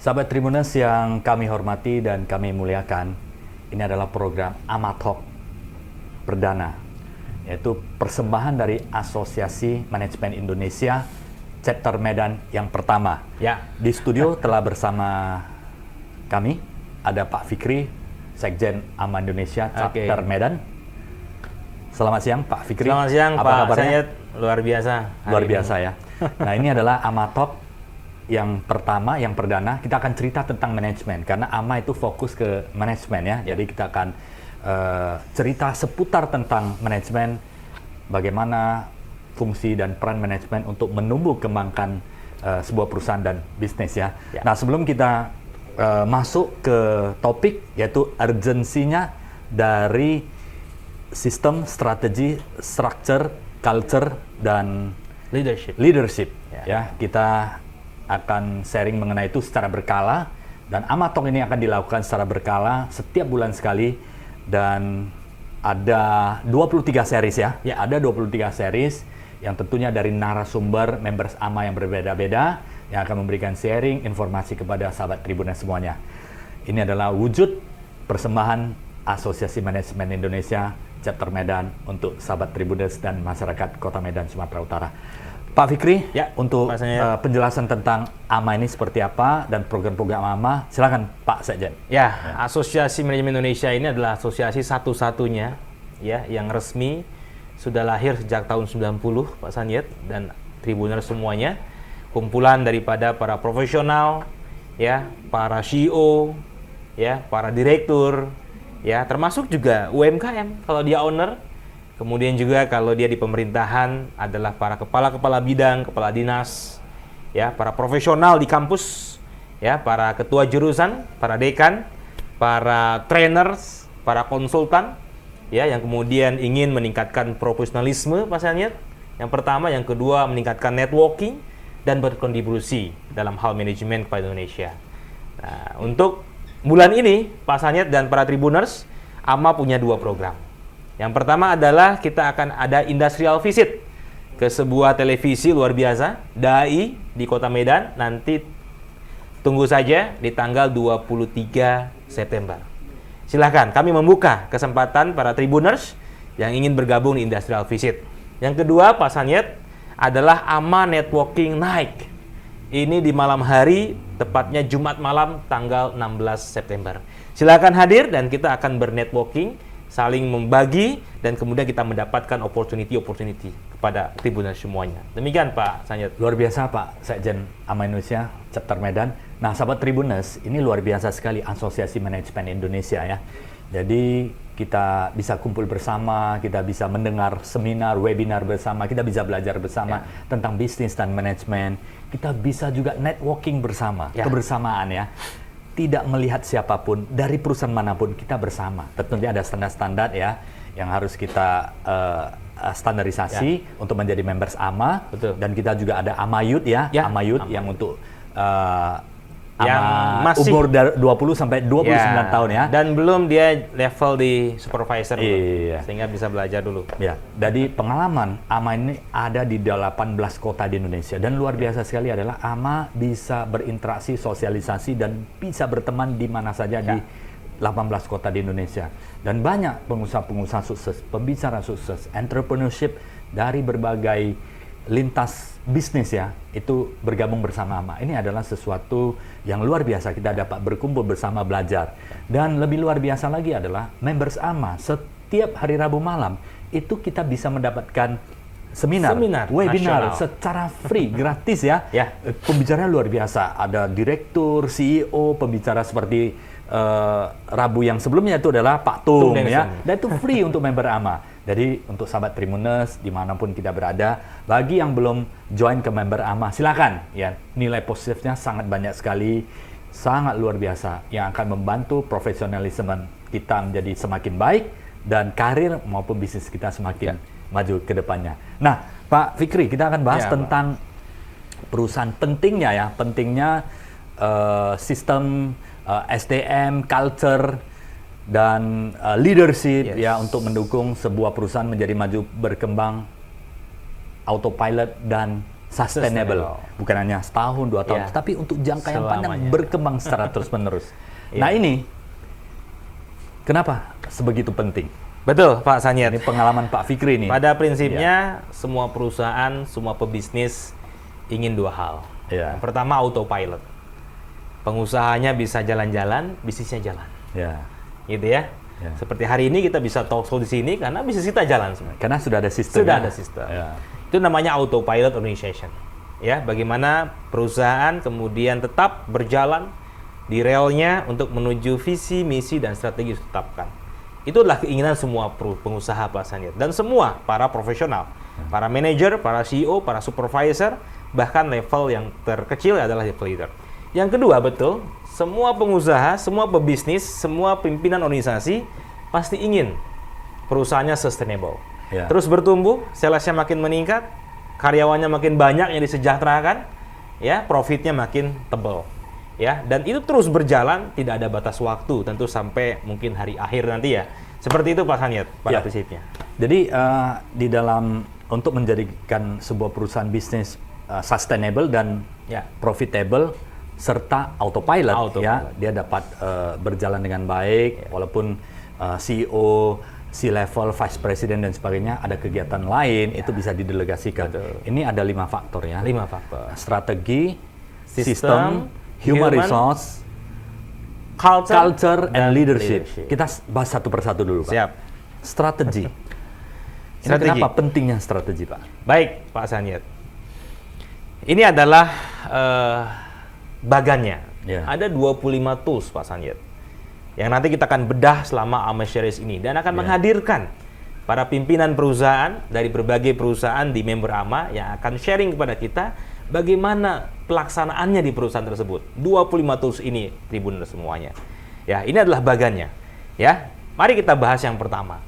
Sahabat Tribuners yang kami hormati dan kami muliakan, ini adalah program AMA Talk perdana, yaitu persembahan dari Asosiasi Manajemen Indonesia Chapter Medan yang pertama. Ya. Di studio telah bersama kami ada Pak Fikri, Sekjen AMA Indonesia Chapter Medan. Selamat siang Pak Fikri. Selamat siang Apa Pak kabarnya? Sanyet, luar biasa. Luar biasa ya. Nah, ini adalah AMA Talk yang pertama, yang perdana. Kita akan cerita tentang manajemen karena AMA itu fokus ke manajemen ya. Jadi kita akan cerita seputar tentang manajemen, bagaimana fungsi dan peran manajemen untuk menumbuh kembangkan sebuah perusahaan dan bisnis ya. Nah, sebelum kita masuk ke topik, yaitu urgensinya dari sistem, strategi, structure, culture, dan leadership ya. Kita akan sharing mengenai itu secara berkala, dan AMA Talk ini akan dilakukan secara berkala setiap bulan sekali, dan ada 23 series ya. Ada 23 series yang tentunya dari narasumber members AMA yang berbeda-beda yang akan memberikan sharing informasi kepada sahabat Tribuners semuanya. Ini adalah wujud persembahan Asosiasi Manajemen Indonesia Chapter Medan untuk sahabat Tribuners dan masyarakat Kota Medan, Sumatera Utara. Pak Fikri, untuk penjelasan tentang AMA ini seperti apa dan program-program AMA, silakan Pak Sekjen. Asosiasi Manajemen Indonesia ini adalah asosiasi satu-satunya ya yang resmi, sudah lahir sejak tahun 90 Pak Sanyet dan Tribuners semuanya, kumpulan daripada para profesional ya, para CEO ya, para direktur ya, termasuk juga UMKM kalau dia owner. Kemudian juga kalau dia di pemerintahan adalah para kepala-kepala bidang, kepala dinas, ya, para profesional di kampus, ya, para ketua jurusan, para dekan, para trainers, para konsultan, ya, yang kemudian ingin meningkatkan profesionalisme, Pak Sanyet. Yang pertama, yang kedua meningkatkan networking dan berkontribusi dalam hal manajemen kepada Indonesia. Nah, untuk bulan ini, Pak Sanyet dan para Tribuners, AMA punya 2 program. Yang pertama adalah kita akan ada industrial visit ke sebuah televisi luar biasa, DAI di Kota Medan, nanti tunggu saja di tanggal 23 September. Silahkan, kami membuka kesempatan para Tribuners yang ingin bergabung di industrial visit. Yang kedua, Pak Sanyet, adalah AMA Networking Night. Ini di malam hari, tepatnya Jumat malam tanggal 16 September. Silahkan hadir dan kita akan bernetworking, saling membagi, dan kemudian kita mendapatkan opportunity kepada Tribuners semuanya. Demikian Pak Sanyet. Luar biasa Pak Sekjen AMA Indonesia Chapter Medan. Nah, sahabat Tribuners, ini luar biasa sekali Asosiasi Manajemen Indonesia ya. Jadi kita bisa kumpul bersama, kita bisa mendengar seminar, webinar bersama, kita bisa belajar bersama tentang bisnis dan manajemen. Kita bisa juga networking bersama, kebersamaan ya. Tidak melihat siapapun, dari perusahaan manapun, kita bersama. Tentunya ada standar-standar ya, yang harus kita standarisasi untuk menjadi members AMA. Dan kita juga ada AMA Youth ya, AMA Youth yang untuk yang masih umur 20 sampai 29 tahun ya. Dan belum dia level di supervisor sehingga bisa belajar dulu. Jadi pengalaman AMA ini ada di 18 kota di Indonesia, dan luar biasa sekali adalah AMA bisa berinteraksi, sosialisasi, dan bisa berteman di mana saja di 18 kota di Indonesia. Dan banyak pengusaha-pengusaha sukses, pembicara sukses, entrepreneurship dari berbagai lintas bisnis ya, itu bergabung bersama AMA. Ini adalah sesuatu yang luar biasa, kita dapat berkumpul bersama, belajar. Dan lebih luar biasa lagi adalah members AMA, setiap hari Rabu malam itu kita bisa mendapatkan seminar webinar nasional secara free, gratis ya. Pembicaranya luar biasa, ada direktur, CEO, pembicara seperti Rabu yang sebelumnya itu adalah Pak Tung ya, dan itu free untuk member AMA. Jadi untuk sahabat Tribuners dimanapun kita berada, bagi yang belum join ke member AMA, silakan ya, nilai positifnya sangat banyak sekali, sangat luar biasa, yang akan membantu profesionalisme kita menjadi semakin baik dan karir maupun bisnis kita semakin maju ke depannya. Nah, Pak Fikri, kita akan bahas tentang perusahaan, pentingnya sistem SDM, culture, dan leadership ya, untuk mendukung sebuah perusahaan menjadi maju, berkembang, autopilot, dan sustainable. Bukan hanya setahun, 2 tahun, Ya. tapi untuk jangka yang panjang, Selamanya. berkembang secara terus-menerus. Ya. Nah ini, kenapa sebegitu penting? Betul, Pak Sanyet. Ini pengalaman Pak Fikri nih. Pada prinsipnya, semua perusahaan, semua pebisnis ingin 2 hal. Ya. Yang pertama, autopilot. Pengusahanya bisa jalan-jalan, bisnisnya jalan. Ya. Gitu ya. Ya. Seperti hari ini kita bisa talk show di sini karena bisnis kita jalan semua. Karena sudah ada sistem. Sudah ada sistem. Ya. Itu namanya autopilot organization. Ya, bagaimana perusahaan kemudian tetap berjalan di relnya untuk menuju visi, misi, dan strategi yang ditetapkan. Itu adalah keinginan semua pengusaha Pak Sanyet. Dan semua para profesional, para manajer, para CEO, para supervisor, bahkan level yang terkecil adalah level leader. Yang kedua, betul, semua pengusaha, semua pebisnis, semua pimpinan organisasi pasti ingin perusahaannya sustainable. Ya. Terus bertumbuh, salesnya makin meningkat, karyawannya makin banyak yang disejahterakan, ya, profitnya makin tebal. Ya, dan itu terus berjalan, tidak ada batas waktu, tentu sampai mungkin hari akhir nanti ya. Seperti itu Pak Sanyet pada Ya. prinsipnya. Jadi di dalam untuk menjadikan sebuah perusahaan bisnis sustainable dan Ya. profitable serta autopilot, Autopilot. ya, dia dapat berjalan dengan baik walaupun CEO, C-level, Vice President dan sebagainya ada kegiatan lain itu bisa didelegasikan. Betul. Ini ada 5 faktor ya. 5 faktor. Strategi, Sistem, sistem, human human, resource, Culture, culture and dan leadership. Kita bahas satu persatu dulu, Pak. Siap. Strategi. Ini Strategi. kenapa pentingnya strategi, Pak? Baik, Pak Sanyet. Ini adalah bagannya. Ya. Ada 25 tools, Pak Sanyet, yang nanti kita akan bedah selama AMA Series ini dan akan menghadirkan para pimpinan perusahaan dari berbagai perusahaan di member AMA yang akan sharing kepada kita bagaimana pelaksanaannya di perusahaan tersebut. 25 tools ini, Tribuners semuanya. Ya, ini adalah bagannya. Ya, mari kita bahas yang pertama.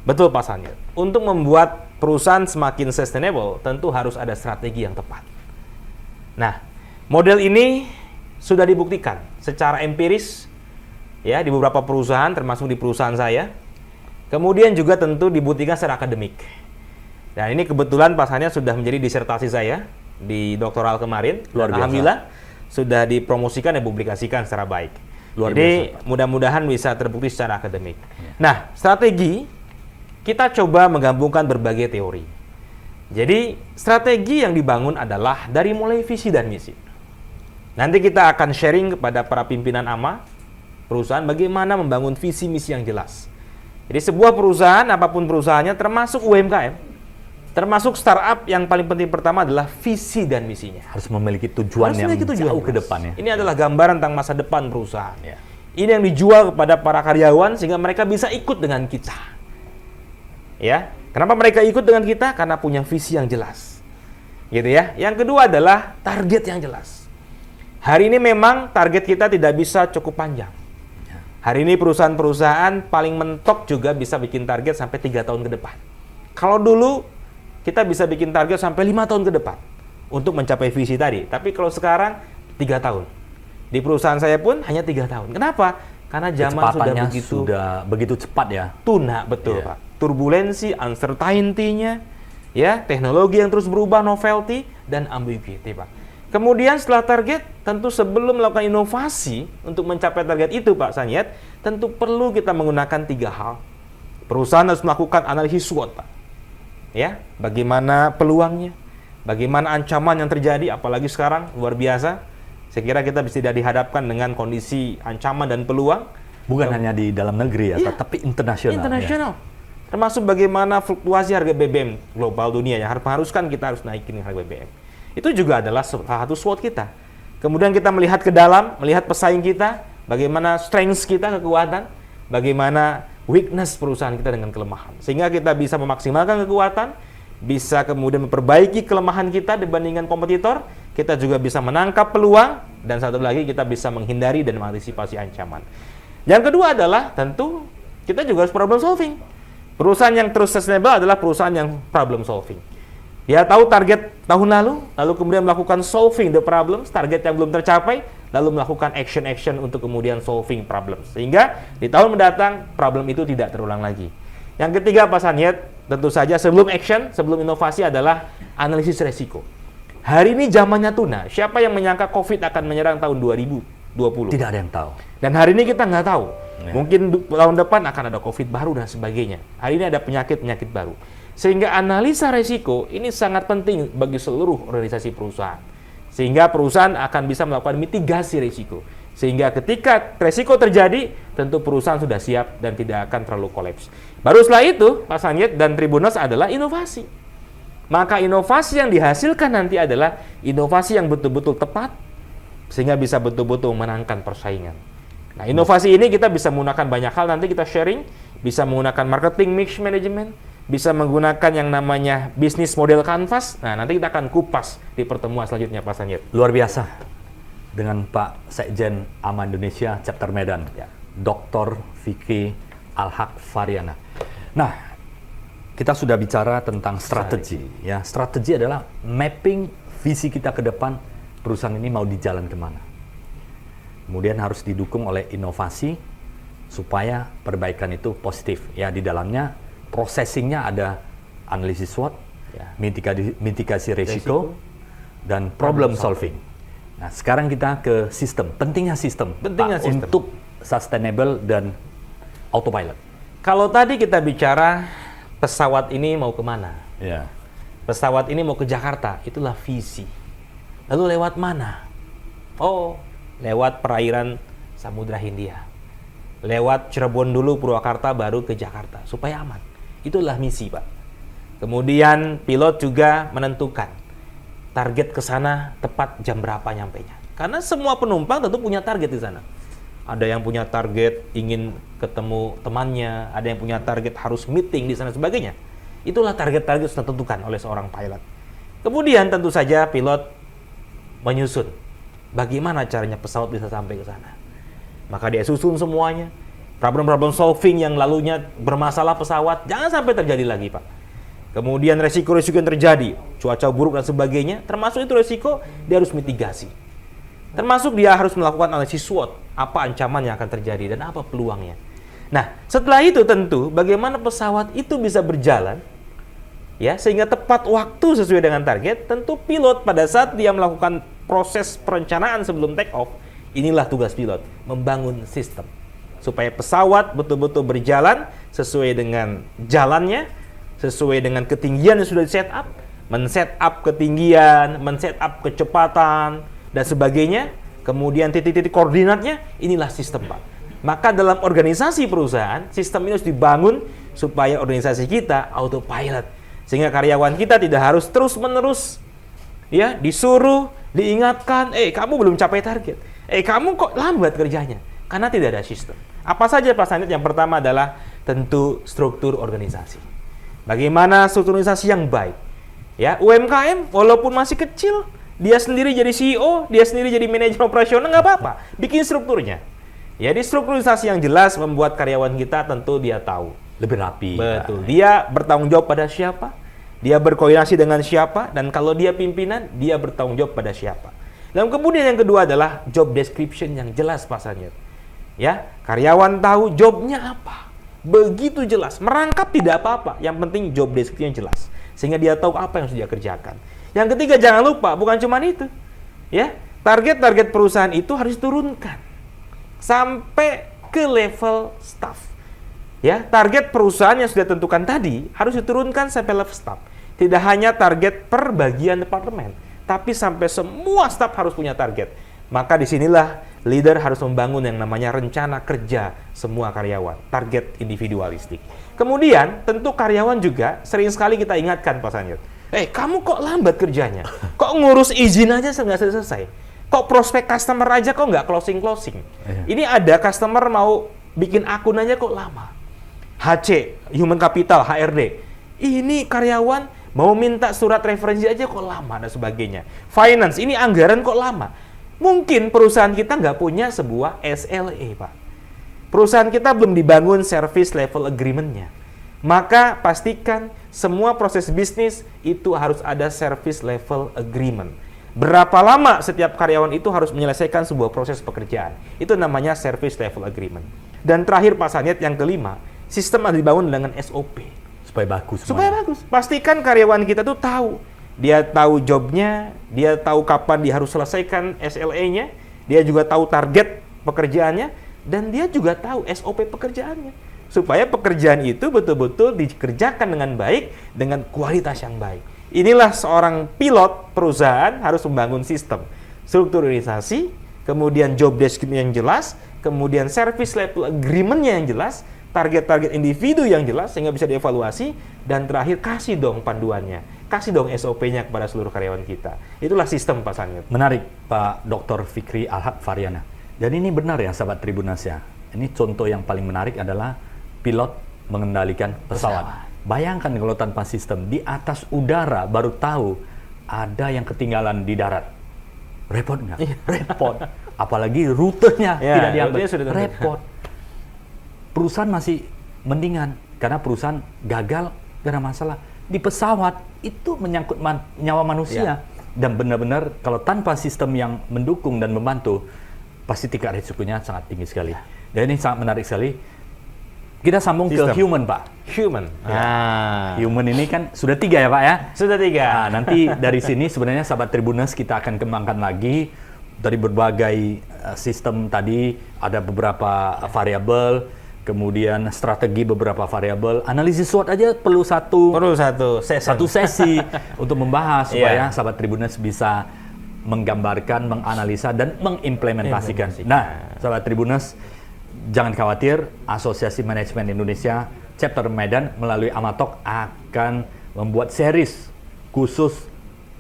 Betul Pak Sanyet. Untuk membuat perusahaan semakin sustainable, tentu harus ada strategi yang tepat. Nah, model ini sudah dibuktikan secara empiris ya di beberapa perusahaan termasuk di perusahaan saya. Kemudian juga tentu dibuktikan secara akademik. Dan ini kebetulan Pak Sanyet sudah menjadi disertasi saya di doktoral kemarin. Luar biasa. Alhamdulillah sudah dipromosikan dan publikasikan secara baik. Luar Jadi biasa, Pak. mudah-mudahan bisa terbukti secara akademik. Nah, strategi kita coba menggabungkan berbagai teori. Jadi strategi yang dibangun adalah dari mulai visi dan misi. Nanti kita akan sharing kepada para pimpinan AMA perusahaan bagaimana membangun visi misi yang jelas. Jadi sebuah perusahaan, apapun perusahaannya, termasuk UMKM, termasuk startup, yang paling penting pertama adalah visi dan misinya. Harus memiliki tujuan Harus yang memiliki tujuan jauh ke jelas. depan ya. Ini adalah gambaran tentang masa depan perusahaan. Ya. Ini yang dijual kepada para karyawan sehingga mereka bisa ikut dengan kita. Ya, kenapa mereka ikut dengan kita? Karena punya visi yang jelas. Gitu ya. Yang kedua adalah target yang jelas. Hari ini memang target kita tidak bisa cukup panjang. Hari ini perusahaan-perusahaan paling mentok juga bisa bikin target sampai 3 tahun ke depan. Kalau dulu kita bisa bikin target sampai 5 tahun ke depan untuk mencapai visi tadi. Tapi kalau sekarang 3 tahun. Di perusahaan saya pun hanya 3 tahun. Kenapa? Karena zaman Kecepatannya sudah begitu cepat ya. tuna, betul Iya. Pak. Turbulensi, uncertainty-nya, ya, teknologi yang terus berubah, novelty, dan ambiguity, Pak. Kemudian setelah target, tentu sebelum melakukan inovasi untuk mencapai target itu, Pak Sanyet, tentu perlu kita menggunakan 3 hal. Perusahaan harus melakukan analisis SWOT, Pak. Ya, bagaimana peluangnya, bagaimana ancaman yang terjadi, apalagi sekarang luar biasa. Saya kira kita bisa tidak dihadapkan dengan kondisi ancaman dan peluang. Bukan hanya di dalam negeri ya, Iya. tapi internasional. Internasional. Termasuk bagaimana fluktuasi harga BBM global dunia yang haruskan kita harus naikin harga BBM. Itu juga adalah salah satu SWOT kita. Kemudian kita melihat ke dalam, melihat pesaing kita, bagaimana strengths kita, kekuatan, bagaimana weakness perusahaan kita dengan kelemahan. Sehingga kita bisa memaksimalkan kekuatan, bisa kemudian memperbaiki kelemahan kita dibandingkan kompetitor, kita juga bisa menangkap peluang, dan satu lagi kita bisa menghindari dan mengantisipasi ancaman. Yang kedua adalah tentu kita juga harus problem solving. Perusahaan yang terus sustainable adalah perusahaan yang problem solving. Dia tahu target tahun lalu kemudian melakukan solving the problems, target yang belum tercapai, lalu melakukan action-action untuk kemudian solving problems. Sehingga di tahun mendatang problem itu tidak terulang lagi. Yang ketiga Pak Sanyet, tentu saja sebelum action, sebelum inovasi adalah analisis resiko. Hari ini zamannya tuna. Siapa yang menyangka COVID akan menyerang tahun 2020? Tidak ada yang tahu. Dan hari ini kita nggak tahu. Ya. Mungkin tahun depan akan ada COVID baru dan sebagainya. Hari ini ada penyakit-penyakit baru. Sehingga analisa resiko ini sangat penting bagi seluruh organisasi perusahaan. Sehingga perusahaan akan bisa melakukan mitigasi resiko. Sehingga ketika resiko terjadi, tentu perusahaan sudah siap dan tidak akan terlalu kolaps. Baru setelah itu, Pak Sanyet dan Tribuners adalah inovasi. Maka inovasi yang dihasilkan nanti adalah inovasi yang betul-betul tepat, sehingga bisa betul-betul memenangkan persaingan. Nah, inovasi ini kita bisa menggunakan banyak hal, nanti kita sharing, bisa menggunakan marketing mix management, bisa menggunakan yang namanya bisnis model canvas. Nah, nanti kita akan kupas di pertemuan selanjutnya, Pak Sanyet. Luar biasa. Dengan Pak Sekjen AMA Indonesia Chapter Medan, Ya. Dr. Fikri Al-Haq Faryana. Nah, kita sudah bicara tentang strategi. Ya, strategi adalah mapping visi kita ke depan, perusahaan ini mau di jalan kemana. Kemudian harus didukung oleh inovasi supaya perbaikan itu positif. Ya, di dalamnya processingnya ada analisis SWOT, Ya. mitigasi risiko, dan problem solving. Nah, sekarang kita ke sistem. Pentingnya sistem, Pentingnya Pak, sistem. untuk sustainable dan autopilot. Kalau tadi kita bicara pesawat ini mau kemana? Ya. Pesawat ini mau ke Jakarta, itulah visi. Lalu lewat mana? Oh, lewat perairan Samudra Hindia. Lewat Cirebon dulu, Purwakarta, baru ke Jakarta, supaya aman. Itulah misi, Pak. Kemudian pilot juga menentukan target ke sana tepat jam berapa nyampenya. Karena semua penumpang tentu punya target di sana. Ada yang punya target ingin ketemu temannya, ada yang punya target harus meeting di sana sebagainya. Itulah target-target sudah ditentukan oleh seorang pilot. Kemudian tentu saja pilot menyusun bagaimana caranya pesawat bisa sampai ke sana. Maka dia susun semuanya. Problem-problem solving yang lalunya bermasalah pesawat jangan sampai terjadi lagi, Pak. Kemudian resiko-resiko yang terjadi, cuaca buruk dan sebagainya, termasuk itu resiko, dia harus mitigasi. Termasuk dia harus melakukan analisis SWOT, apa ancaman yang akan terjadi dan apa peluangnya. Nah, setelah itu tentu bagaimana pesawat itu bisa berjalan, ya, sehingga tepat waktu sesuai dengan target. Tentu pilot pada saat dia melakukan proses perencanaan sebelum take off, inilah tugas pilot, membangun sistem supaya pesawat betul-betul berjalan sesuai dengan jalannya, sesuai dengan ketinggian yang sudah di-set up, men-set up ketinggian, men-set up kecepatan, dan sebagainya. Kemudian titik-titik koordinatnya, inilah sistem, Pak. Maka dalam organisasi perusahaan, sistem ini harus dibangun supaya organisasi kita autopilot. Sehingga karyawan kita tidak harus terus-menerus ya disuruh, diingatkan, kamu belum capai target. Kamu kok lambat kerjanya. Karena tidak ada sistem. Apa saja, Pak Sanit? Yang pertama adalah tentu struktur organisasi. Bagaimana strukturisasi yang baik? Ya, UMKM walaupun masih kecil, dia sendiri jadi CEO, dia sendiri jadi manajer operasional, nggak apa-apa. Bikin strukturnya. Ya, di strukturisasi yang jelas membuat karyawan kita tentu dia tahu. Lebih rapi. Betul. Dia bertanggung jawab pada siapa? Dia berkoordinasi dengan siapa? Dan kalau dia pimpinan, dia bertanggung jawab pada siapa? Dan kemudian yang kedua adalah job description yang jelas, Pak Sanyet. Ya, karyawan tahu jobnya apa. Begitu jelas, merangkap tidak apa-apa. Yang penting job description jelas, sehingga dia tahu apa yang harus dia kerjakan. Yang ketiga, jangan lupa, bukan cuma itu, ya, target-target perusahaan itu harus diturunkan sampai ke level staff. Ya, target perusahaan yang sudah ditentukan tadi harus diturunkan sampai level staff. Tidak hanya target per bagian departemen, tapi sampai semua staff harus punya target. Maka disinilah leader harus membangun yang namanya rencana kerja semua karyawan, target individualistik. Kemudian tentu karyawan juga sering sekali kita ingatkan, Pak Sanyet, kamu kok lambat kerjanya? Kok ngurus izin aja nggak selesai? Kok prospek customer aja kok nggak closing? Ini ada customer mau bikin akun aja kok lama. HC, Human Capital, HRD, ini karyawan mau minta surat referensi aja kok lama dan sebagainya. Finance, ini anggaran kok lama. Mungkin perusahaan kita nggak punya sebuah SLA, Pak. Perusahaan kita belum dibangun service level agreement-nya. Maka pastikan semua proses bisnis itu harus ada service level agreement. Berapa lama setiap karyawan itu harus menyelesaikan sebuah proses pekerjaan. Itu namanya service level agreement. Dan terakhir, Pak Sanyet, yang kelima, sistem harus dibangun dengan SOP. Supaya bagus. Supaya bagus. Pastikan karyawan kita tuh tahu dia tahu jobnya, dia tahu kapan dia harus selesaikan SLA-nya, dia juga tahu target pekerjaannya, dan dia juga tahu SOP pekerjaannya. Supaya pekerjaan itu betul-betul dikerjakan dengan baik, dengan kualitas yang baik. Inilah seorang pilot perusahaan harus membangun sistem, strukturisasi, kemudian job description yang jelas, kemudian service level agreement-nya yang jelas, target-target individu yang jelas sehingga bisa dievaluasi, dan terakhir kasih dong panduannya, kasih dong SOP-nya kepada seluruh karyawan kita. Itulah sistem Pak Sanyet. Menarik Pak Dr. Fikri Alhaq Faryana. Dan ini benar ya sahabat Tribuners ya. Ini contoh yang paling menarik adalah pilot mengendalikan pesawat. Bayangkan kalau tanpa sistem di atas udara baru tahu ada yang ketinggalan di darat. Repot nggak? Repot. Apalagi rutenya tidak diambil. Repot. Perusahaan masih mendingan karena perusahaan gagal gak ada masalah. Di pesawat itu menyangkut nyawa manusia. Dan benar-benar kalau tanpa sistem yang mendukung dan membantu, pasti tingkat risikonya sangat tinggi sekali. Dan ini sangat menarik sekali. Kita sambung sistem ke human, Pak. Human. Human ini kan sudah 3 ya, Pak ya? Sudah 3. Nah, nanti dari sini sebenarnya sahabat Tribuners kita akan kembangkan lagi dari berbagai sistem tadi, ada beberapa variabel, kemudian strategi beberapa variabel. Analisis SWOT aja perlu satu sesi untuk membahas supaya sahabat Tribuners bisa menggambarkan, menganalisa dan mengimplementasikan. Nah, sahabat Tribuners, jangan khawatir, Asosiasi Manajemen Indonesia Chapter Medan melalui Amatalk akan membuat series khusus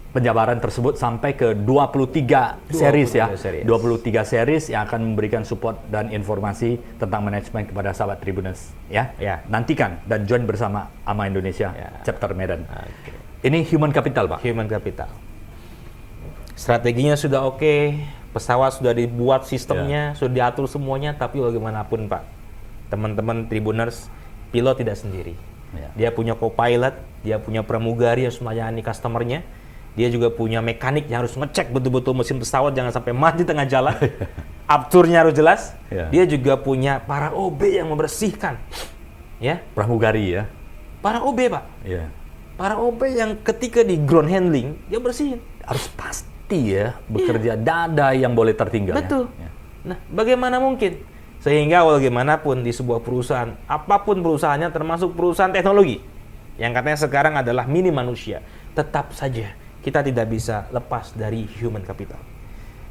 penjabaran tersebut sampai ke 23 series ya. 23 series yang akan memberikan support dan informasi tentang manajemen kepada sahabat Tribuners ya. Nantikan dan join bersama AMA Indonesia Chapter Medan. Ini human capital, Pak. Human capital. Strateginya sudah oke. Pesawat sudah dibuat sistemnya, sudah diatur semuanya, tapi bagaimanapun Pak, teman-teman Tribuners, pilot tidak sendiri. Dia punya co-pilot, dia punya pramugari yang harus melayani customer-nya, dia juga punya mekanik yang harus ngecek betul-betul mesin pesawat jangan sampai mati tengah jalan, upturnya harus jelas. Dia juga punya para OB yang membersihkan, pramugari ya. Para OB Pak, para OB yang ketika di ground handling dia bersihin, harus pasti ya bekerja, dada yang boleh tertinggal. Betul. Nah, bagaimana mungkin? Sehingga bagaimanapun di sebuah perusahaan, apapun perusahaannya termasuk perusahaan teknologi, yang katanya sekarang adalah mini manusia, tetap saja kita tidak bisa lepas dari human capital.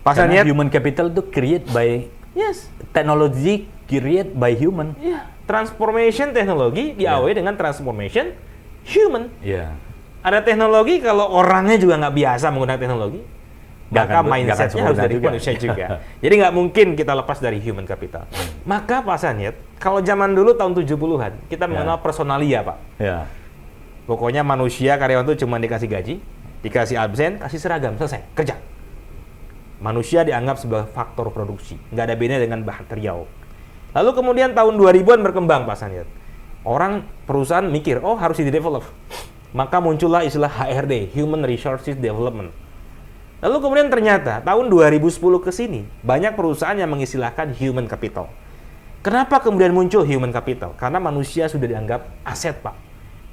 Karena human capital itu create by technology, create by human. Transformation teknologi diawali dengan transformation human. Ada teknologi kalau orangnya juga nggak biasa menggunakan teknologi, maka mindsetnya harus dari manusia juga. Jadi nggak mungkin kita lepas dari human capital. Maka Pak Sanyet, kalau zaman dulu tahun 70-an, kita mengenal personalia, Pak. Pokoknya manusia, karyawan itu cuma dikasih gaji, dikasih absen, kasih seragam, selesai, kerja. Manusia dianggap sebagai faktor produksi, nggak ada bedanya dengan material. Lalu kemudian tahun 2000-an berkembang, Pak Sanyet. Orang perusahaan mikir, oh harus di-develop. Maka muncullah istilah HRD, Human Resources Development. Lalu kemudian ternyata tahun 2010 ke sini banyak perusahaan yang mengistilahkan human capital. Kenapa kemudian muncul human capital? Karena manusia sudah dianggap aset, Pak.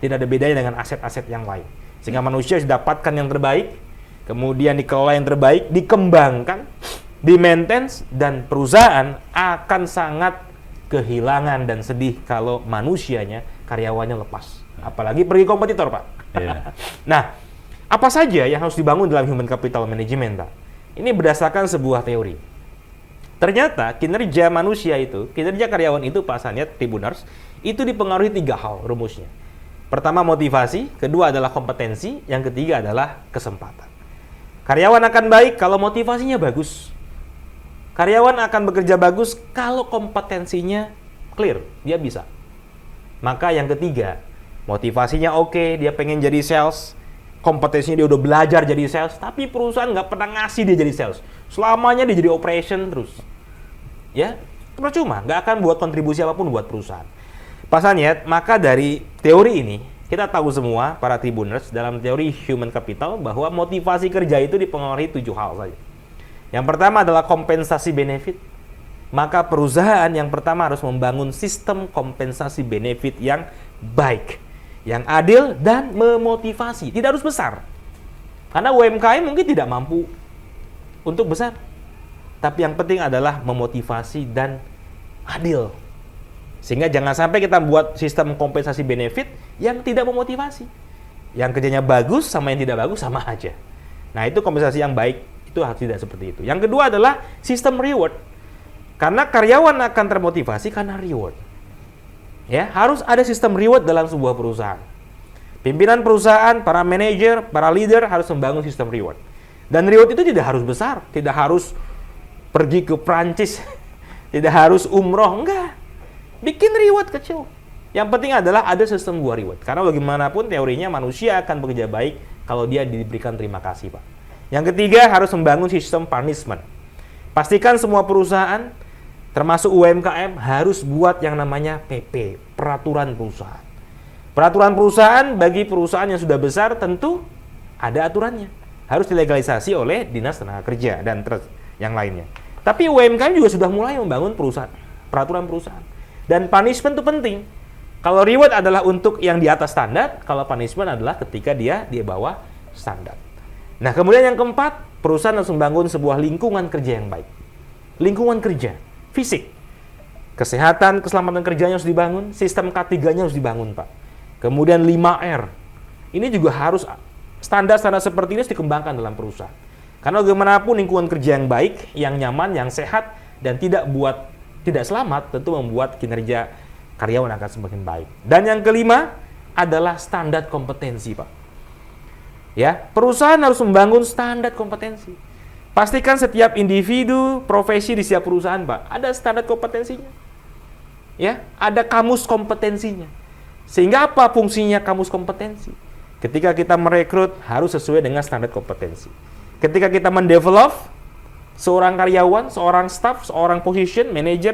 Tidak ada bedanya dengan aset-aset yang lain. Sehingga manusia harus dapatkan yang terbaik, kemudian dikelola yang terbaik, dikembangkan, di-maintenance, dan perusahaan akan sangat kehilangan dan sedih kalau manusianya, karyawannya lepas. Apalagi pergi kompetitor, Pak. Nah, apa saja yang harus dibangun dalam human capital management, Pak? Ini berdasarkan sebuah teori. Ternyata kinerja manusia itu, kinerja karyawan itu, Pak Sanyet, Tribuners, itu dipengaruhi 3 hal rumusnya. Pertama motivasi, kedua adalah kompetensi, yang ketiga adalah kesempatan. Karyawan akan baik kalau motivasinya bagus. Karyawan akan bekerja bagus kalau kompetensinya clear, dia bisa. Maka yang ketiga, motivasinya oke, dia pengen jadi sales, kompetensinya dia udah belajar jadi sales, tapi perusahaan nggak pernah ngasih dia jadi sales. Selamanya dia jadi operation terus. Ya, percuma, nggak akan buat kontribusi apapun buat perusahaan. Pak Sanyet, maka dari teori ini, kita tahu semua, para Tribuners, dalam teori human capital, bahwa motivasi kerja itu dipengaruhi 7 hal saja. Yang pertama adalah kompensasi benefit. Maka perusahaan yang pertama harus membangun sistem kompensasi benefit yang baik, yang adil dan memotivasi. Tidak harus besar. Karena UMKM mungkin tidak mampu untuk besar. Tapi yang penting adalah memotivasi dan adil. Sehingga jangan sampai kita buat sistem kompensasi benefit yang tidak memotivasi. Yang kerjanya bagus sama yang tidak bagus sama aja. Nah, itu kompensasi yang baik, itu harus tidak seperti itu. Yang kedua adalah sistem reward. Karena karyawan akan termotivasi karena reward. Ya, harus ada sistem reward dalam sebuah perusahaan. Pimpinan perusahaan, para manajer, para leader harus membangun sistem reward. Dan reward itu tidak harus besar, tidak harus pergi ke Prancis, tidak harus umroh, enggak. Bikin reward kecil. Yang penting adalah ada sistem buah reward. Karena bagaimanapun teorinya manusia akan bekerja baik kalau dia diberikan terima kasih, Pak. Yang ketiga harus membangun sistem punishment. Pastikan semua perusahaan, termasuk UMKM, harus buat yang namanya PP, peraturan perusahaan. Peraturan perusahaan bagi perusahaan yang sudah besar tentu ada aturannya. Harus dilegalisasi oleh Dinas Tenaga Kerja dan yang lainnya. Tapi UMKM juga sudah mulai membangun peraturan perusahaan. Dan punishment itu penting. Kalau reward adalah untuk yang di atas standar, kalau punishment adalah ketika dia di bawah standar. Nah, kemudian yang keempat, perusahaan harus membangun sebuah lingkungan kerja yang baik. Lingkungan kerja, fisik. Kesehatan, keselamatan kerjanya harus dibangun, sistem K3-nya harus dibangun, Pak. Kemudian 5R. Ini juga harus standar-standar seperti ini harus dikembangkan dalam perusahaan. Karena bagaimanapun lingkungan kerja yang baik, yang nyaman, yang sehat, dan tidak selamat, tentu membuat kinerja karyawan akan semakin baik. Dan yang kelima adalah standar kompetensi, Pak. Ya, perusahaan harus membangun standar kompetensi. Pastikan setiap individu, profesi di setiap perusahaan, Pak, ada standar kompetensinya. Ya, ada kamus kompetensinya. Sehingga apa fungsinya kamus kompetensi? Ketika kita merekrut harus sesuai dengan standar kompetensi. Ketika kita mendevelop seorang karyawan, seorang staff, seorang position, manager,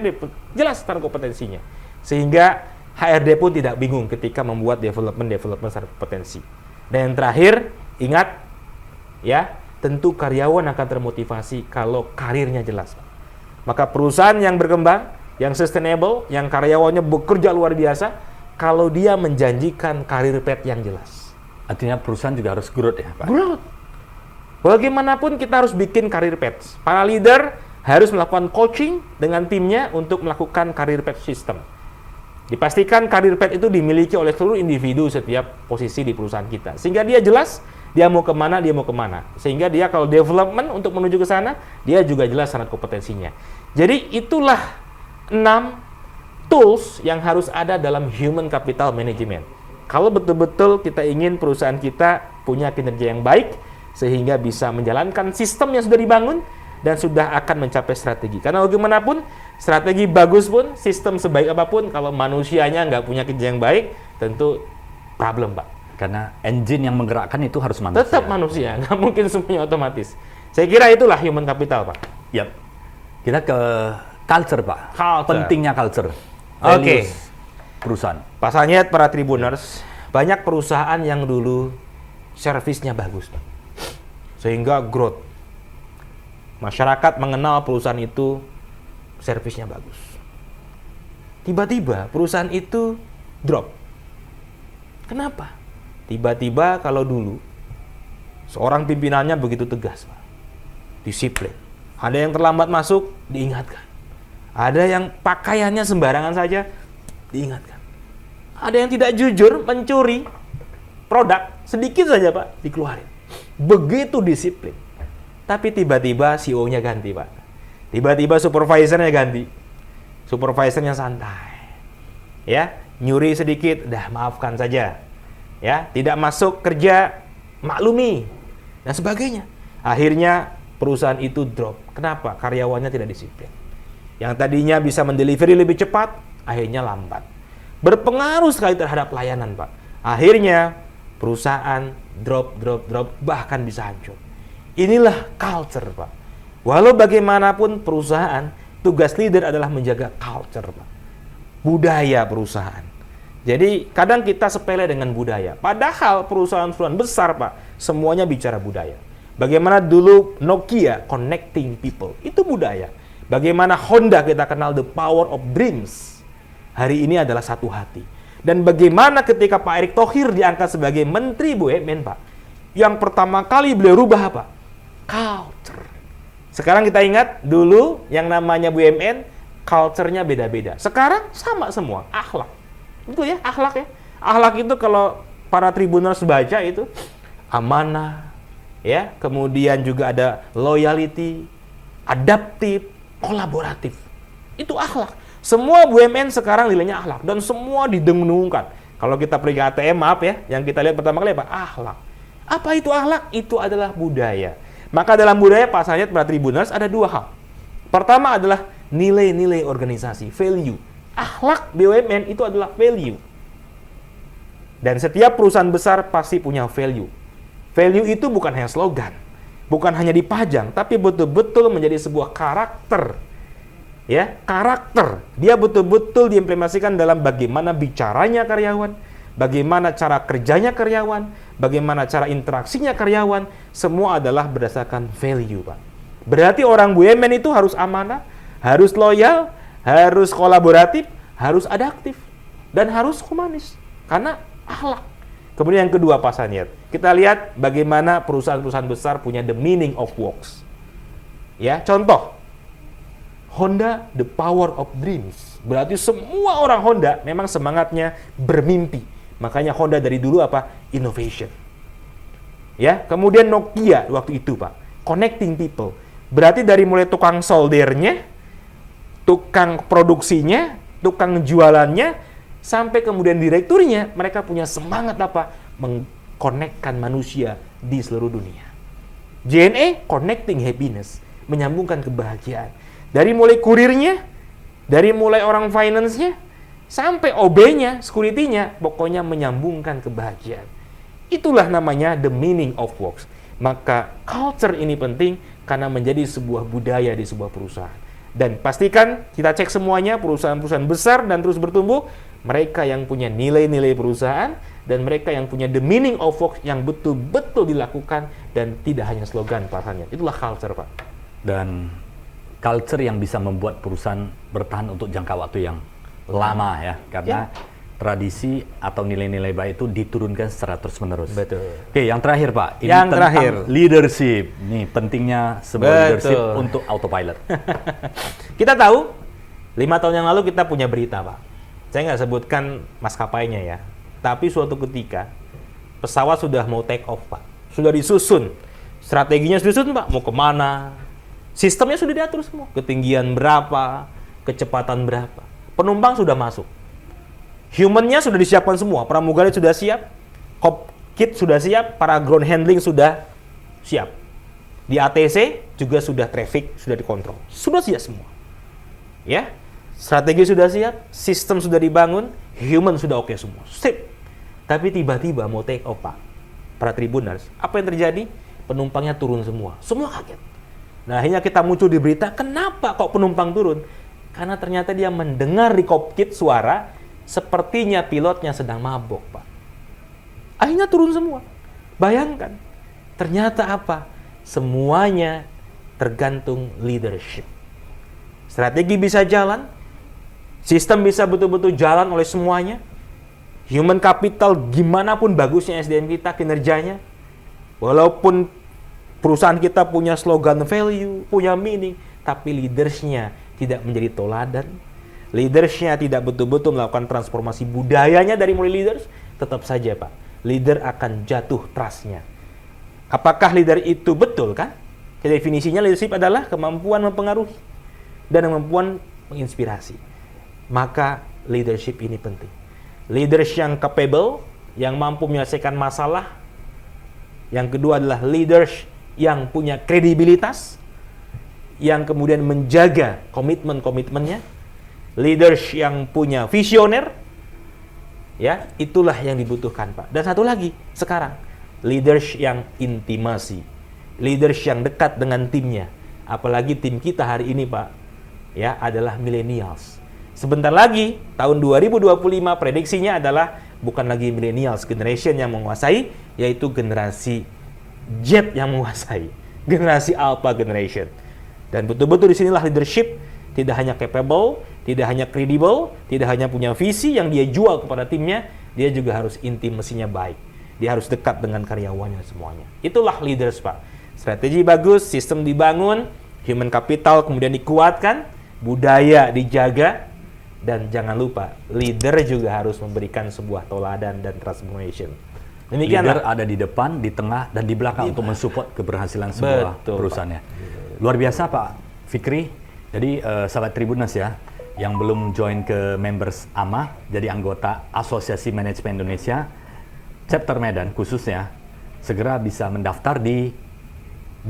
jelas standar kompetensinya. Sehingga HRD pun tidak bingung ketika membuat development standar kompetensi. Dan yang terakhir, ingat ya, tentu karyawan akan termotivasi kalau karirnya jelas. Maka perusahaan yang berkembang, yang sustainable, yang karyawannya bekerja luar biasa, kalau dia menjanjikan karir path yang jelas. Artinya perusahaan juga harus growth ya, Pak? Growth. Bagaimanapun kita harus bikin karir path. Para leader harus melakukan coaching dengan timnya untuk melakukan karir path system. Dipastikan karir path itu dimiliki oleh seluruh individu setiap posisi di perusahaan kita. Sehingga dia jelas, dia mau kemana. Sehingga dia kalau development untuk menuju ke sana, dia juga jelas sangat kompetensinya. Jadi itulah 6 tools yang harus ada dalam human capital management. Kalau betul-betul kita ingin perusahaan kita punya kinerja yang baik, sehingga bisa menjalankan sistem yang sudah dibangun, dan sudah akan mencapai strategi. Karena bagaimanapun, strategi bagus pun, sistem sebaik apapun, kalau manusianya nggak punya kinerja yang baik, tentu problem, Pak. Karena engine yang menggerakkan itu harus manusia. Tetap manusia, nggak mungkin semuanya otomatis. Saya kira itulah human capital, Pak. Yap. Kita ke culture, Pak. Culture. Pentingnya culture. Oke. Perusahaan. Pak Sanyet, para tribuners, banyak perusahaan yang dulu servisnya bagus, Pak. Sehingga growth. Masyarakat mengenal perusahaan itu servisnya bagus. Tiba-tiba perusahaan itu drop. Kenapa? Tiba-tiba kalau dulu seorang pimpinannya begitu tegas, Pak. Disiplin. Ada yang terlambat masuk, diingatkan. Ada yang pakaiannya sembarangan saja, diingatkan. Ada yang tidak jujur, mencuri produk, sedikit saja, Pak, dikeluarin. Begitu disiplin. Tapi tiba-tiba CEO-nya ganti, Pak. Tiba-tiba supervisornya ganti. Supervisornya santai. Ya, nyuri sedikit, dah maafkan saja. Ya, tidak masuk kerja, maklumi, dan sebagainya. Akhirnya perusahaan itu drop. Kenapa? Karyawannya tidak disiplin. Yang tadinya bisa mendelivery lebih cepat, akhirnya lambat. Berpengaruh sekali terhadap pelayanan, Pak. Akhirnya perusahaan drop, bahkan bisa hancur. Inilah culture, Pak. Walau bagaimanapun perusahaan, tugas leader adalah menjaga culture, Pak. Budaya perusahaan. Jadi kadang kita sepele dengan budaya. Padahal perusahaan-perusahaan besar, Pak, semuanya bicara budaya. Bagaimana dulu Nokia connecting people, itu budaya. Bagaimana Honda kita kenal the power of dreams. Hari ini adalah satu hati. Dan bagaimana ketika Pak Erick Thohir diangkat sebagai Menteri BUMN, Pak, yang pertama kali beliau rubah apa? Culture. Sekarang kita ingat, dulu yang namanya BUMN, culture-nya beda-beda. Sekarang sama semua, akhlak. Betul ya, akhlak ya. Akhlak itu kalau para tribuners baca itu, amanah, ya, kemudian juga ada loyalty, adaptif, kolaboratif. Itu akhlak. Semua BUMN sekarang nilainya akhlak dan semua didengung-dengungkan. Kalau kita pergi ke ATM, maaf ya, yang kita lihat pertama kali apa? Akhlak. Apa itu akhlak? Itu adalah budaya. Maka dalam budaya Pak Sanyet para tribuners ada dua hal. Pertama adalah nilai-nilai organisasi, value. Akhlak BUMN itu adalah value. Dan setiap perusahaan besar pasti punya value. Value itu bukan hanya slogan, bukan hanya dipajang, tapi betul-betul menjadi sebuah karakter. Ya, karakter. Dia betul-betul diimplementasikan dalam bagaimana bicaranya karyawan, bagaimana cara kerjanya karyawan, bagaimana cara interaksinya karyawan, semua adalah berdasarkan value, Pak. Berarti orang BUMN itu harus amanah, harus loyal, harus kolaboratif, harus adaptif, dan harus humanis. Karena akhlak. Kemudian yang kedua, Pak Sanyet, kita lihat bagaimana perusahaan-perusahaan besar punya the meaning of works. Ya, contoh, Honda, the power of dreams. Berarti semua orang Honda memang semangatnya bermimpi. Makanya Honda dari dulu apa? Innovation. Ya, kemudian Nokia waktu itu, Pak, connecting people. Berarti dari mulai tukang soldernya, tukang produksinya, tukang jualannya, sampai kemudian direkturnya, mereka punya semangat apa? Mengkonekkan manusia di seluruh dunia. JNE, connecting happiness, menyambungkan kebahagiaan. Dari mulai kurirnya, dari mulai orang finance-nya, sampai OB-nya, security-nya, pokoknya menyambungkan kebahagiaan. Itulah namanya the meaning of works. Maka culture ini penting karena menjadi sebuah budaya di sebuah perusahaan. Dan pastikan kita cek semuanya, perusahaan-perusahaan besar dan terus bertumbuh, mereka yang punya nilai-nilai perusahaan dan mereka yang punya the meaning of works yang betul-betul dilakukan dan tidak hanya slogan, Pak Sanyet. Itulah culture, Pak. Dan culture yang bisa membuat perusahaan bertahan untuk jangka waktu yang lama ya, karena tradisi atau nilai-nilai baik itu diturunkan secara terus-menerus. Betul. Oke, yang terakhir Pak, ini Yang tentang terakhir. leadership. Nih, pentingnya sebuah leadership untuk autopilot. Kita tahu, 5 tahun yang lalu kita punya berita, Pak. Saya nggak sebutkan maskapainya ya, tapi suatu ketika pesawat sudah mau take off, Pak. Sudah disusun, strateginya sudah disusun, Pak. Mau kemana? Sistemnya sudah diatur semua. Ketinggian berapa, kecepatan berapa. Penumpang sudah masuk. Human-nya sudah disiapkan semua. Pramugari sudah siap, cockpit sudah siap, para ground handling sudah siap. Di ATC juga sudah traffic, sudah dikontrol. Sudah siap semua. Ya, strategi sudah siap, sistem sudah dibangun, human sudah oke semua. Sip. Tapi tiba-tiba mau take off, Pak. Para tribuners, apa yang terjadi? Penumpangnya turun semua. Semua kaget. Nah, akhirnya kita muncul di berita, kenapa kok penumpang turun? Karena ternyata dia mendengar di cockpit suara, sepertinya pilotnya sedang mabok, Pak. Akhirnya turun semua. Bayangkan, ternyata apa? Semuanya tergantung leadership. Strategi bisa jalan, sistem bisa betul-betul jalan oleh semuanya. Human capital, gimana pun bagusnya SDM kita, kinerjanya, walaupun perusahaan kita punya slogan value, punya meaning, tapi leadersnya tidak menjadi toladan, leadersnya tidak betul-betul melakukan transformasi budayanya dari mulai leaders, tetap saja, Pak, leader akan jatuh trust-nya. Apakah leader itu betul, kan? Definisinya leadership adalah kemampuan mempengaruhi dan kemampuan menginspirasi. Maka leadership ini penting. Leaders yang capable, yang mampu menyelesaikan masalah. Yang kedua adalah leaders yang punya kredibilitas, yang kemudian menjaga komitmen-komitmennya. Leaders yang punya visioner, ya, itulah yang dibutuhkan, Pak. Dan satu lagi sekarang, leaders yang intimasi, leaders yang dekat dengan timnya. Apalagi tim kita hari ini, Pak, ya, adalah millennials. Sebentar lagi tahun 2025 prediksinya adalah bukan lagi millennials generation yang menguasai, yaitu generasi Z yang menguasai, generasi Alpha generation. Dan betul-betul disinilah leadership tidak hanya capable, tidak hanya credible, tidak hanya punya visi yang dia jual kepada timnya, dia juga harus intimasinya baik. dia harus dekat dengan karyawannya semuanya. Itulah leaders, Pak. Strategi bagus, sistem dibangun, human capital kemudian dikuatkan, budaya dijaga, dan jangan lupa, leader juga harus memberikan sebuah teladan dan transformation. Leader ada di depan, di tengah, dan di belakang untuk mensupport keberhasilan sebuah perusahaannya. Luar biasa Pak Fikri. Jadi sahabat Tribuners ya, yang belum join ke members AMA, jadi anggota Asosiasi Manajemen Indonesia, chapter Medan khususnya, segera bisa mendaftar di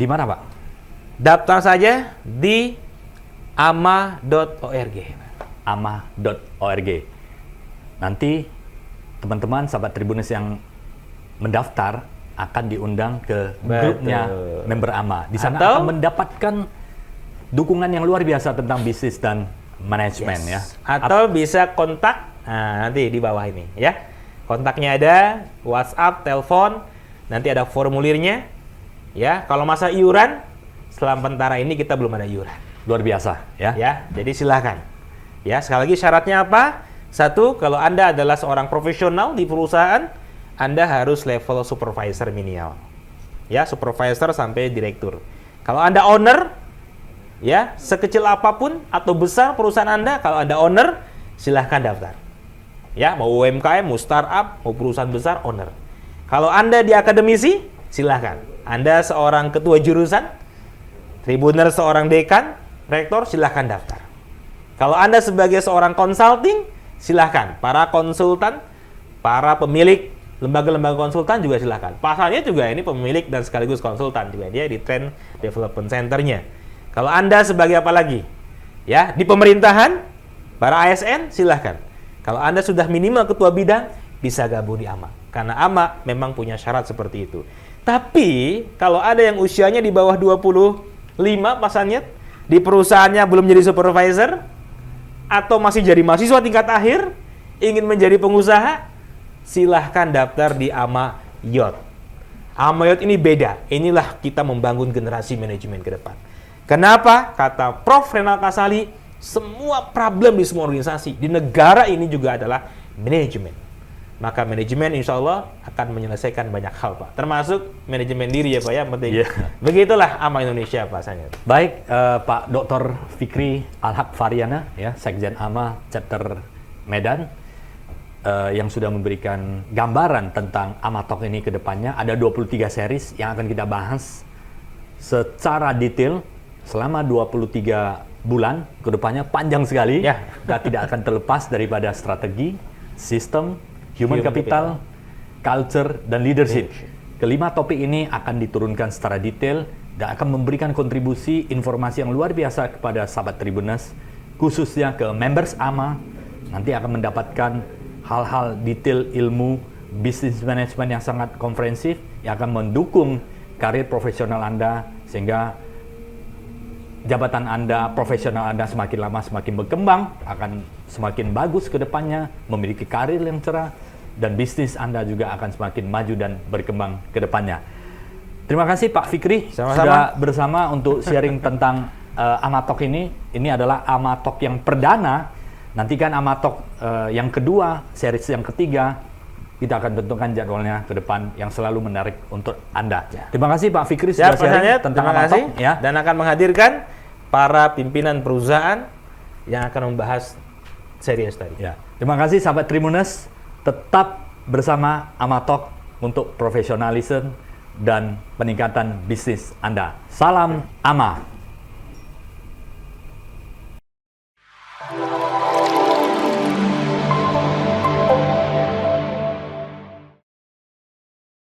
mana Pak? Daftar saja di ama.org. ama.org. Nanti teman-teman sahabat Tribuners yang mendaftar akan diundang ke grupnya member AMA. Di sana akan mendapatkan dukungan yang luar biasa tentang bisnis dan manajemen ya. Atau bisa kontak, nah, nanti di bawah ini ya. Kontaknya ada, WhatsApp, telepon, nanti ada formulirnya ya. Kalau masa iuran, sementara ini kita belum ada iuran. Luar biasa ya. Ya, jadi silakan. Ya, sekali lagi syaratnya apa? Satu, kalau Anda adalah seorang profesional di perusahaan, Anda harus level supervisor minimal. Ya, supervisor sampai direktur. Kalau Anda owner, ya, sekecil apapun atau besar perusahaan Anda, kalau Anda owner, silahkan daftar. Ya, mau UMKM, mau startup, mau perusahaan besar, owner. Kalau Anda di akademisi, silahkan. Anda seorang ketua jurusan, Tribuner seorang dekan, rektor, silahkan daftar. Kalau Anda sebagai seorang consulting, silahkan. Para konsultan, para pemilik lembaga-lembaga konsultan juga silahkan. Pasalnya juga ini pemilik dan sekaligus konsultan juga dia di Trend Development Center-nya. Kalau Anda sebagai apa lagi? Ya, di pemerintahan, para ASN silahkan. Kalau Anda sudah minimal ketua bidang, bisa gabung di AMA. Karena AMA memang punya syarat seperti itu. Tapi, kalau ada yang usianya di bawah 25, Pak Sanyet, di perusahaannya belum jadi supervisor, atau masih jadi mahasiswa tingkat akhir, ingin menjadi pengusaha, silahkan daftar di AMA Yacht. AMA Yacht ini beda. Inilah kita membangun generasi manajemen ke depan. Kenapa? Kata Prof. Renal Kasali, semua problem di semua organisasi, di negara ini juga adalah manajemen. Maka manajemen insya Allah akan menyelesaikan banyak hal, Pak. Termasuk manajemen diri ya, Pak, ya, penting. Yeah. Begitulah AMA Indonesia, Pak Sanyet. Baik, Pak Dr. Fikri Alhaq Faryana, ya, Sekjen AMA Chapter Medan, yang sudah memberikan gambaran tentang AMA Talk ini ke depannya. Ada 23 series yang akan kita bahas secara detail selama 23 bulan ke depannya, panjang sekali. Ya. Kita tidak akan terlepas daripada strategi, sistem, human capital, culture, dan leadership. Kelima topik ini akan diturunkan secara detail dan akan memberikan kontribusi informasi yang luar biasa kepada sahabat Tribuners, khususnya ke members AMA. Nanti akan mendapatkan hal-hal detail ilmu bisnis manajemen yang sangat komprehensif yang akan mendukung karir profesional Anda, sehingga jabatan Anda, profesional Anda semakin lama semakin berkembang, akan semakin bagus ke depannya, memiliki karir yang cerah, dan bisnis Anda juga akan semakin maju dan berkembang ke depannya. Terima kasih Pak Fikri. Sama-sama. Sudah bersama untuk sharing tentang AMA Talk ini. Ini adalah AMA Talk yang perdana. Nantikan AMA Talk yang kedua, series yang ketiga. Kita akan tentukan jadwalnya ke depan yang selalu menarik untuk Anda. Terima kasih Pak Fikri sudah sharing tentang AMA Talk, ya. Dan akan menghadirkan para pimpinan perusahaan yang akan membahas series tadi. Ya. Terima kasih sahabat Tribuners. Tetap bersama AMA Talk untuk profesionalisme dan peningkatan bisnis Anda. Salam AMA.